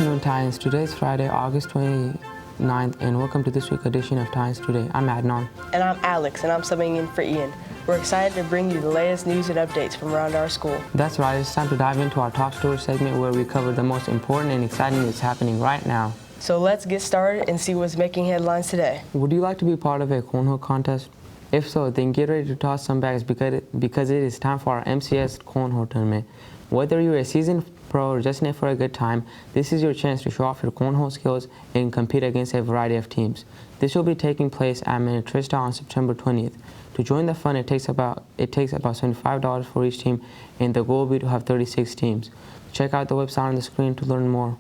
afternoon, Titans. Today is Friday, August 29th, and welcome to this week's edition of Titans Today. I'm Adnan. And I'm Alex, and I'm subbing in for Ian. We're excited to bring you the latest news and updates from around our school. That's right, it's time to dive into our top story segment where we cover the most important and exciting that's happening right now. So let's get started and see what's making headlines today. Would you like to be part of a cornhole contest? If so, then get ready to toss some bags because it is time for our MCS cornhole tournament. Whether you're a seasoned pro or just in it for a good time, this is your chance to show off your cornhole skills and compete against a variety of teams. This will be taking place at Minnetrista on September 20th. To join the fun, it takes about $75 for each team, and the goal will be to have 36 teams. Check out the website on the screen to learn more.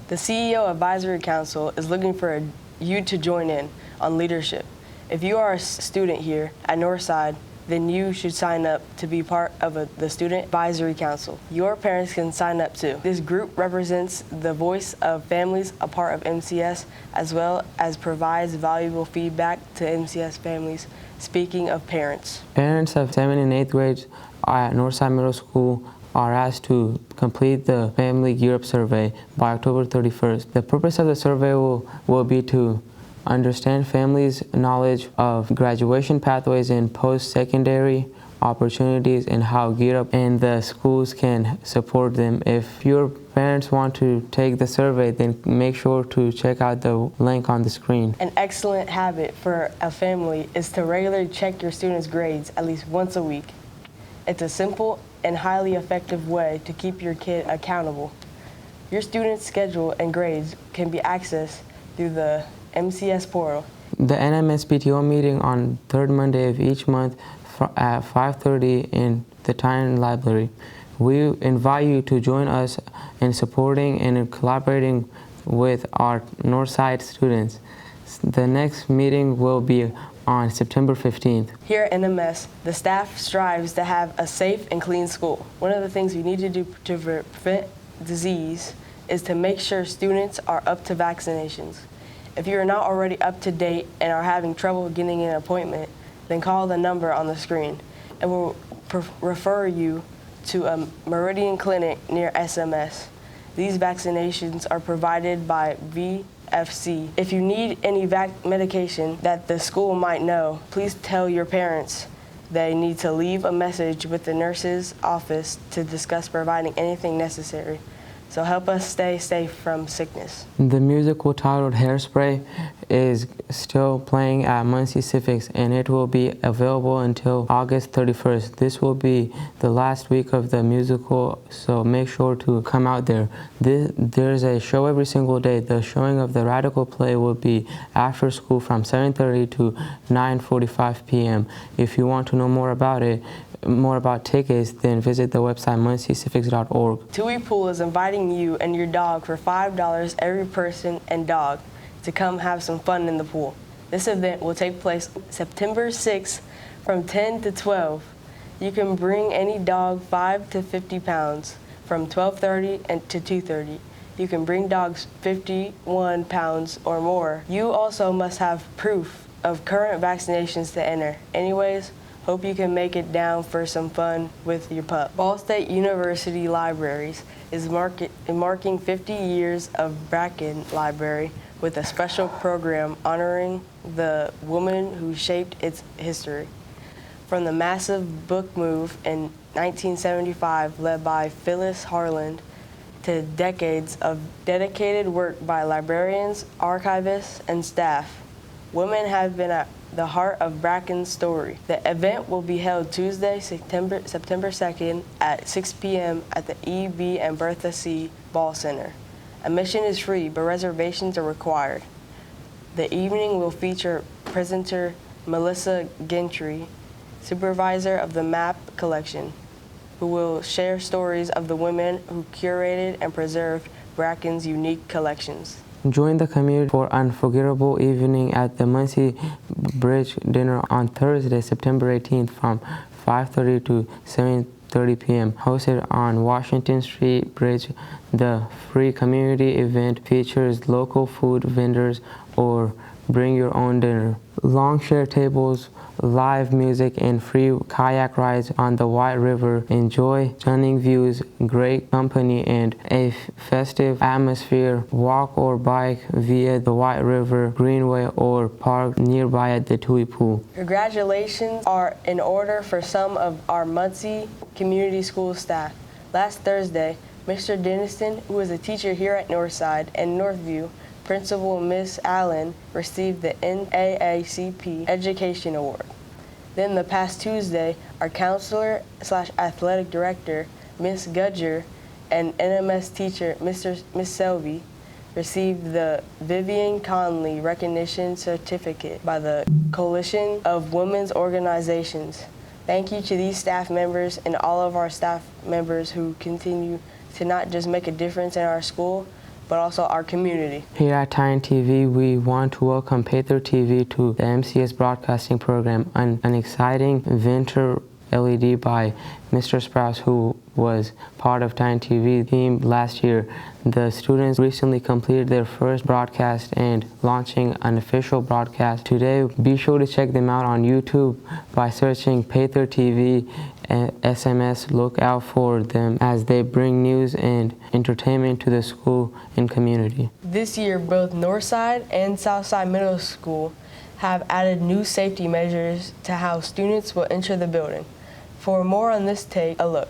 The CEO Advisory Council is looking for you to join in on leadership. If you are a student here at Northside, then you should sign up to be part of the Student Advisory Council. Your parents can sign up too. This group represents the voice of families a part of MCS, as well as provides valuable feedback to MCS families. Speaking of parents. Parents of 7th and 8th grades at Northside Middle School are asked to complete the Family Gear Up survey by October 31st. The purpose of the survey will be to understand families' knowledge of graduation pathways and post-secondary opportunities and how Gear Up and the schools can support them. If your parents want to take the survey, then make sure to check out the link on the screen. An excellent habit for a family is to regularly check your students' grades at least once a week. It's a simple and highly effective way to keep your kid accountable. Your student's schedule and grades can be accessed through the MCS portal. The NMSPTO meeting on third Monday of each month at 5:30 in the Titan Library. We invite you to join us in supporting and in collaborating with our Northside students. The next meeting will be on September 15th. Here at NMS, the staff strives to have a safe and clean school. One of the things we need to do to prevent disease is to make sure students are up to vaccinations. If you are not already up to date and are having trouble getting an appointment, then call the number on the screen and we'll refer you to a Meridian clinic near SMS. These vaccinations are provided by VFC. If you need any medication that the school might know, please tell your parents. They need to leave a message with the nurse's office to discuss providing anything necessary. So help us stay safe from sickness. The musical titled Hairspray is still playing at Muncie Civics, and it will be available until August 31st. This will be the last week of the musical, so make sure to come out there. There's a show every single day. The showing of the Radical play will be after school from 7:30 to 9:45 p.m. If you want to know more about tickets, then visit the website munciecivics.org. Tui Pool is inviting you and your dog for $5 every person and dog to come have some fun in the pool. This event will take place September 6th from 10 to 12. You can bring any dog 5 to 50 pounds from 12:30 to 2:30. You can bring dogs 51 pounds or more. You also must have proof of current vaccinations to enter. Anyways, hope you can make it down for some fun with your pup. Ball State University Libraries is marking 50 years of Bracken Library with a special program honoring the woman who shaped its history. From the massive book move in 1975 led by Phyllis Harland to decades of dedicated work by librarians, archivists, and staff, women have been at the heart of Bracken's story. The event will be held Tuesday, September 2nd at 6 p.m. at the E.B. and Bertha C. Ball Center. Admission is free, but reservations are required. The evening will feature presenter Melissa Gentry, supervisor of the MAP collection, who will share stories of the women who curated and preserved Bracken's unique collections. Join the community for an unforgettable evening at the Muncie Bridge Dinner on Thursday, September 18th from 5:30 to 7:30 p.m. Hosted on Washington Street Bridge, the free community event features local food vendors or bring your own dinner. Long chair tables, live music, and free kayak rides on the White River. Enjoy stunning views, great company, and a festive atmosphere. Walk or bike via the White River Greenway or park nearby at the Tui Pool. Congratulations are in order for some of our Muncie Community School staff. Last Thursday, Mr. Denniston, who is a teacher here at Northside and Northview, Principal Miss Allen, received the NAACP Education Award. Then the past Tuesday, our counselor/athletic director, Miss Gudger, and NMS teacher, Miss Selvey, received the Vivian Conley Recognition Certificate by the Coalition of Women's Organizations. Thank you to these staff members and all of our staff members who continue to not just make a difference in our school, but also our community. Here at Titan TV, we want to welcome Payther TV to the MCS broadcasting program, an exciting venture LED by Mr. Sprouse, who was part of Titan TV team last year. The students recently completed their first broadcast and launching an official broadcast today. Be sure to check them out on YouTube by searching Payther TV and SMS. Look out for them as they bring news and entertainment to the school and community. This year, both Northside and Southside Middle School have added new safety measures to how students will enter the building. For more on this, take a look.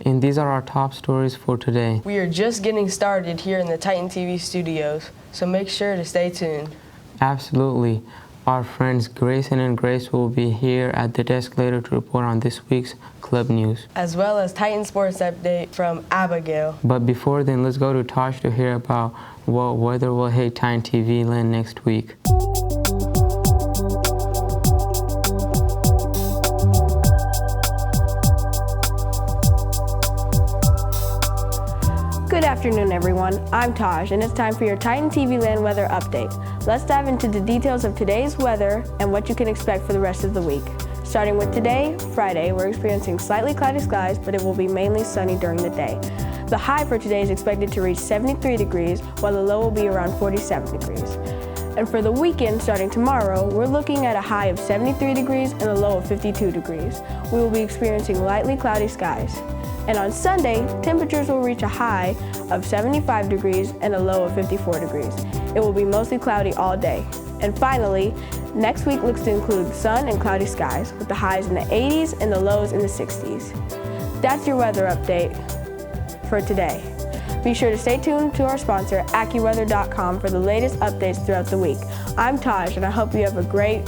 And these are our top stories for today. We are just getting started here in the Titan TV studios, so make sure to stay tuned. Absolutely. Our friends Grayson and Grace will be here at the desk later to report on this week's club news, As well as Titan Sports Update from Abigail. But before then, let's go to Tosh to hear about what weather will hit Titan TV land next week. Good afternoon, everyone. I'm Taj, and it's time for your Titan TV Land weather update. Let's dive into the details of today's weather and what you can expect for the rest of the week. Starting with today, Friday, we're experiencing slightly cloudy skies, but it will be mainly sunny during the day. The high for today is expected to reach 73 degrees, while the low will be around 47 degrees. And for the weekend, starting tomorrow, we're looking at a high of 73 degrees and a low of 52 degrees. We will be experiencing lightly cloudy skies. And on Sunday, temperatures will reach a high of 75 degrees and a low of 54 degrees. It will be mostly cloudy all day. And finally, next week looks to include sun and cloudy skies, with the highs in the 80s and the lows in the 60s. That's your weather update for today. Be sure to stay tuned to our sponsor, AccuWeather.com, for the latest updates throughout the week. I'm Taj, and I hope you have a great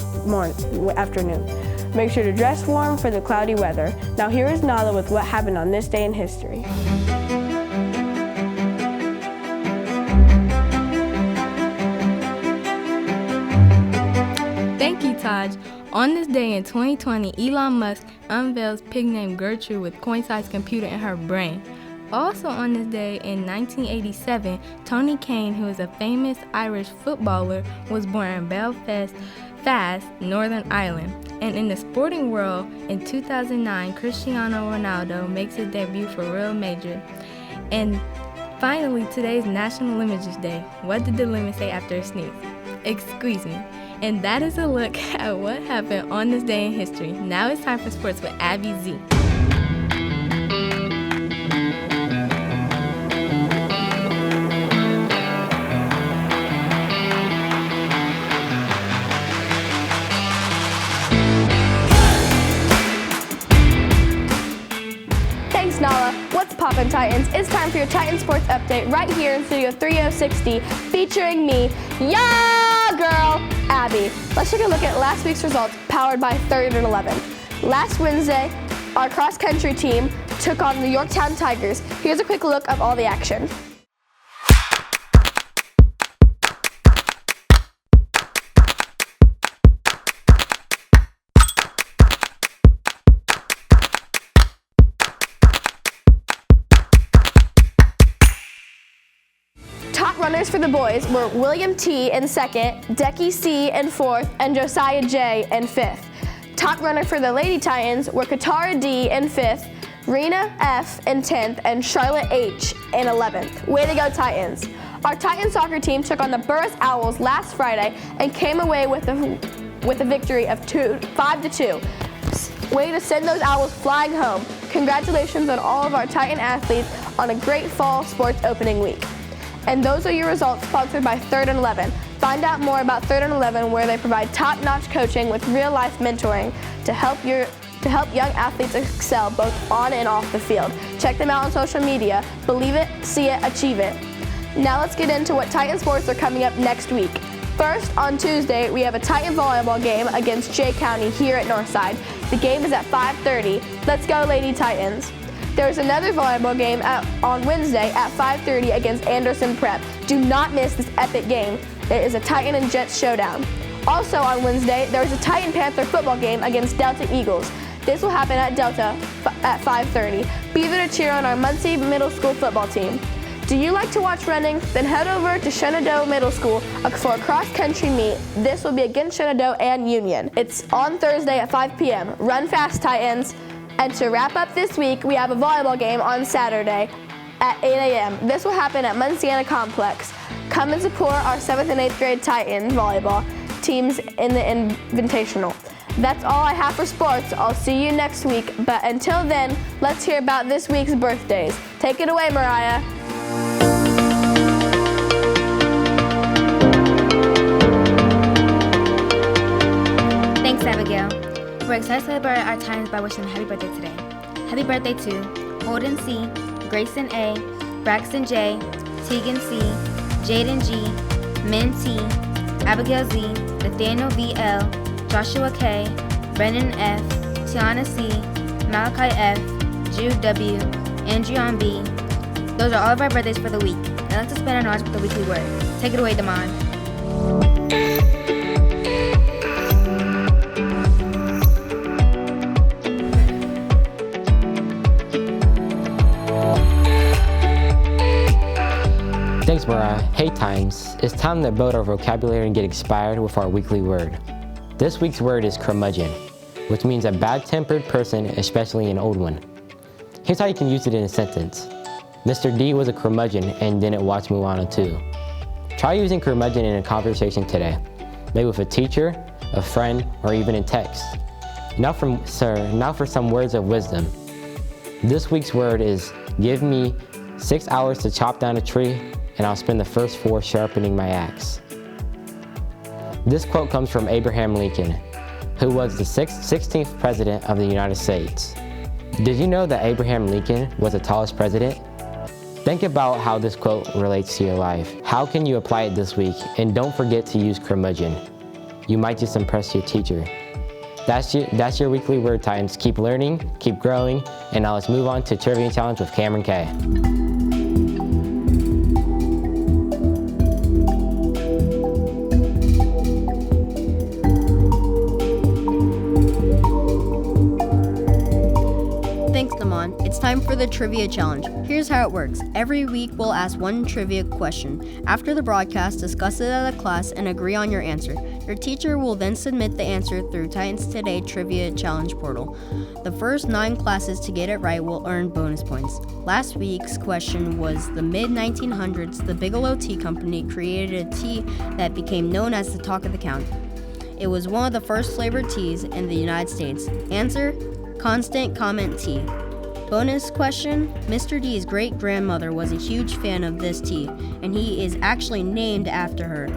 afternoon. Make sure to dress warm for the cloudy weather. Now here is Nala with what happened on this day in history. Thank you, Taj. On this day in 2020, Elon Musk unveils pig named Gertrude with coin-sized computer in her brain. Also on this day in 1987, Tony Kane, who is a famous Irish footballer, was born in Belfast, Northern Ireland. And in the sporting world, in 2009, Cristiano Ronaldo makes his debut for Real Madrid. And finally, today is National Lemons Day. What did the lemon say after a sneeze? Excuse me. And that is a look at what happened on this day in history. Now it's time for sports with Abby Z. Thanks, Nala. What's poppin', Titans? It's time for your Titan Sports Update right here in Studio 3060, featuring me, yeah, girl, Abby. Let's take a look at last week's results, powered by 3rd and 11. Last Wednesday, our cross-country team took on the Yorktown Tigers. Here's a quick look of all the action. Top runners for the boys were William T. in 2nd, Decky C. in 4th, and Josiah J. in 5th. Top runner for the Lady Titans were Katara D. in 5th, Rena F. in 10th, and Charlotte H. in 11th. Way to go, Titans! Our Titan soccer team took on the Burris Owls last Friday and came away with a victory of 5-2. Way to send those Owls flying home. Congratulations on all of our Titan athletes on a great fall sports opening week. And those are your results, sponsored by 3rd and 11. Find out more about 3rd and 11, where they provide top-notch coaching with real-life mentoring to help young athletes excel both on and off the field. Check them out on social media. Believe it, see it, achieve it. Now let's get into what Titan sports are coming up next week. First, on Tuesday, we have a Titan volleyball game against Jay County here at Northside. The game is at 5:30. Let's go, Lady Titans. There's another volleyball game on Wednesday at 5:30 against Anderson Prep. Do not miss this epic game. It is a Titan and Jets showdown. Also on Wednesday, there is a Titan Panther football game against Delta Eagles. This will happen at Delta at 5:30. Be there to cheer on our Muncie Middle School football team. Do you like to watch running? Then head over to Shenandoah Middle School for a cross-country meet. This will be against Shenandoah and Union. It's on Thursday at 5 p.m. Run fast, Titans. And to wrap up this week, we have a volleyball game on Saturday at 8 a.m. This will happen at Munciana Complex. Come and support our 7th and 8th grade Titan volleyball teams in the Invitational. That's all I have for sports. I'll see you next week. But until then, let's hear about this week's birthdays. Take it away, Mariah. Thanks, Abigail. We're excited to celebrate our Titans by wishing them happy birthday today. Happy birthday to Holden C., Grayson A., Braxton J., Tegan C., Jaden G., Min T., Abigail Z., Nathaniel V. L., Joshua K., Brennan F., Tiana C., Malachi F., Jude W., Andreon B. Those are all of our birthdays for the week. Now let's spend our knowledge with the weekly word. Take it away, Damon. Thanks, Mariah. Hey, Times. It's time to build our vocabulary and get inspired with our weekly word. This week's word is curmudgeon, which means a bad-tempered person, especially an old one. Here's how you can use it in a sentence. Mr. D was a curmudgeon and didn't watch Moana 2. Try using curmudgeon in a conversation today, maybe with a teacher, a friend, or even in text. Now for some words of wisdom. This week's word is, give me 6 hours to chop down a tree, and I'll spend the first 4 sharpening my axe. This quote comes from Abraham Lincoln, who was the 16th president of the United States. Did you know that Abraham Lincoln was the tallest president? Think about how this quote relates to your life. How can you apply it this week? And don't forget to use curmudgeon. You might just impress your teacher. That's your weekly word times. Keep learning, keep growing, and now let's move on to Trivia Challenge with Cameron K. Thanks, Damon. It's time for the Trivia Challenge. Here's how it works. Every week, we'll ask one trivia question. After the broadcast, discuss it at a class and agree on your answer. Your teacher will then submit the answer through Titans Today Trivia Challenge portal. The first 9 classes to get it right will earn bonus points. Last week's question was the mid-1900s, the Bigelow Tea Company created a tea that became known as the talk of the county. It was one of the first flavored teas in the United States. Answer: Constant Comment Tea. Bonus question: Mr. D's great-grandmother was a huge fan of this tea, and he is actually named after her.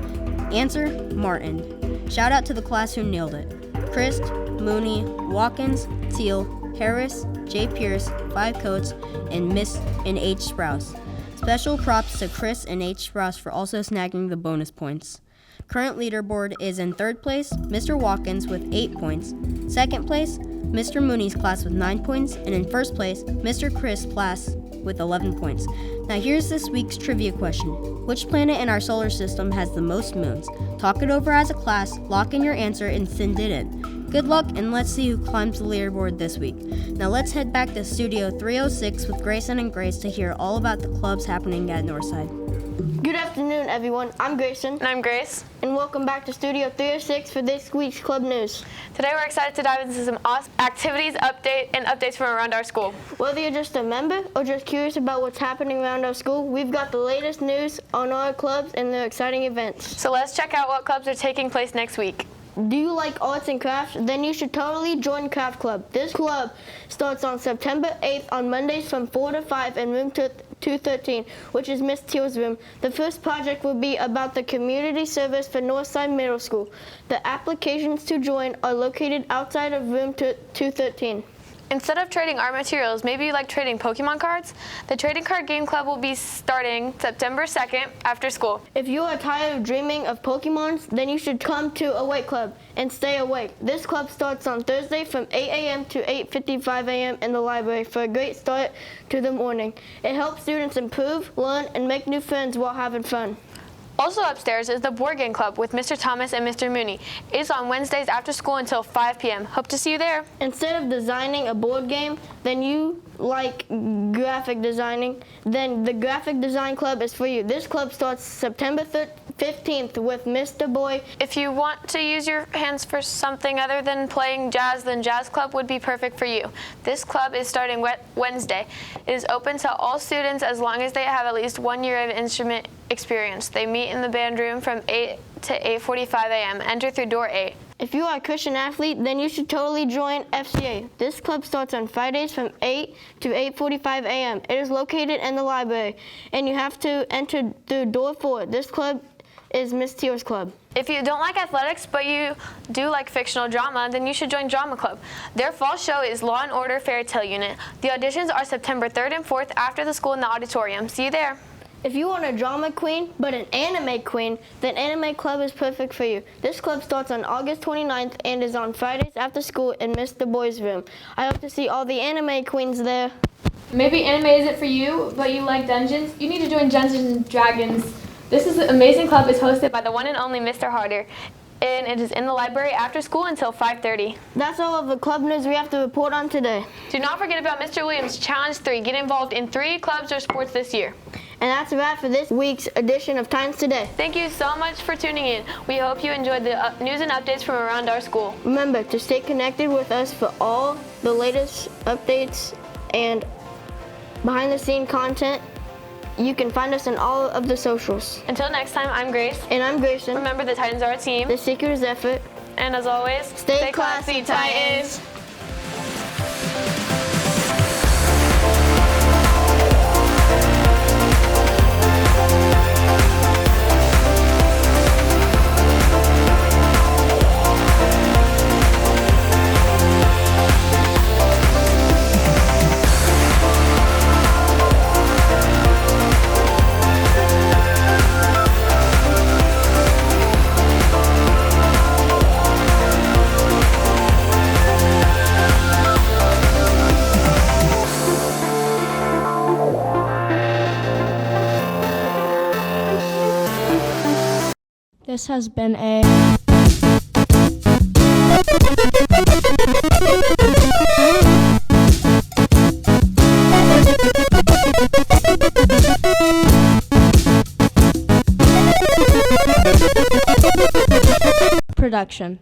Answer: Martin. Shout out to the class who nailed it. Christ, Mooney, Watkins, Teal, Harris, J. Pierce, 5 Coates, and H. Sprouse. Special props to Chris and H. Sprouse for also snagging the bonus points. Current leaderboard is in 3rd place, Mr. Watkins with 8 points. 2nd place, Mr. Mooney's class with 9 points, and in 1st place, Mr. Chris' class with 11 points. Now here's this week's trivia question. Which planet in our solar system has the most moons? Talk it over as a class, lock in your answer, and send it in. Good luck, and let's see who climbs the leaderboard this week. Now let's head back to Studio 306 with Grayson and Grace to hear all about the clubs happening at Northside. Good afternoon, everyone. I'm Grayson. And I'm Grace. And welcome back to Studio 306 for this week's club news. Today we're excited to dive into some awesome activities updates from around our school. Whether you're just a member or just curious about what's happening around our school, we've got the latest news on our clubs and their exciting events. So let's check out what clubs are taking place next week. Do you like arts and crafts? Then you should totally join Craft Club. This club starts on September 8th on Mondays from 4 to 5 in room 213, which is Miss Teal's room. The first project will be about the community service for Northside Middle School. The applications to join are located outside of room 213. Instead of trading art materials, maybe you like trading Pokemon cards? The Trading Card Game Club will be starting September 2nd after school. If you are tired of dreaming of Pokemons, then you should come to Awake Club and stay awake. This club starts on Thursday from 8 a.m. to 8:55 a.m. in the library for a great start to the morning. It helps students improve, learn, and make new friends while having fun. Also upstairs is the Board Game Club with Mr. Thomas and Mr. Mooney. It's on Wednesdays after school until 5 p.m. Hope to see you there. Instead of designing a board game, then you like graphic designing, then the Graphic Design Club is for you. This club starts September 15th with Mr. Boy. If you want to use your hands for something other than playing jazz, then Jazz Club would be perfect for you. This club is starting Wednesday. It is open to all students as long as they have at least 1 year of instrument experience. They meet in the band room from 8 to 8:45 a.m. Enter through door 8. If you are a Christian athlete, then you should totally join FCA. This club starts on Fridays from 8 to 8:45 a.m. It is located in the library, and you have to enter through door 4. This club is Miss Teal's club. If you don't like athletics, but you do like fictional drama, then you should join Drama Club. Their fall show is Law & Order Fairy Tale Unit. The auditions are September 3rd and 4th after the school in the auditorium. See you there. If you want a drama queen, but an anime queen, then Anime Club is perfect for you. This club starts on August 29th and is on Fridays after school in Mr. Boy's room. I hope to see all the anime queens there. Maybe anime isn't for you, but you like dungeons? You need to join Dungeons and Dragons. This amazing club is hosted By the one and only Mr. Harder, and it is in the library after school until 5:30. That's all of the club news we have to report on today. Do not forget about Mr. Williams' Challenge 3. Get involved in 3 clubs or sports this year. And that's a wrap for this week's edition of Times Today. Thank you so much for tuning in. We hope you enjoyed the news and updates from around our school. Remember to stay connected with us for all the latest updates and behind-the-scene content. You can find us on all of the socials. Until next time, I'm Grace. And I'm Grayson. Remember, the Titans are a team. The secret is effort. And as always, Stay classy, Titans. This has been a production.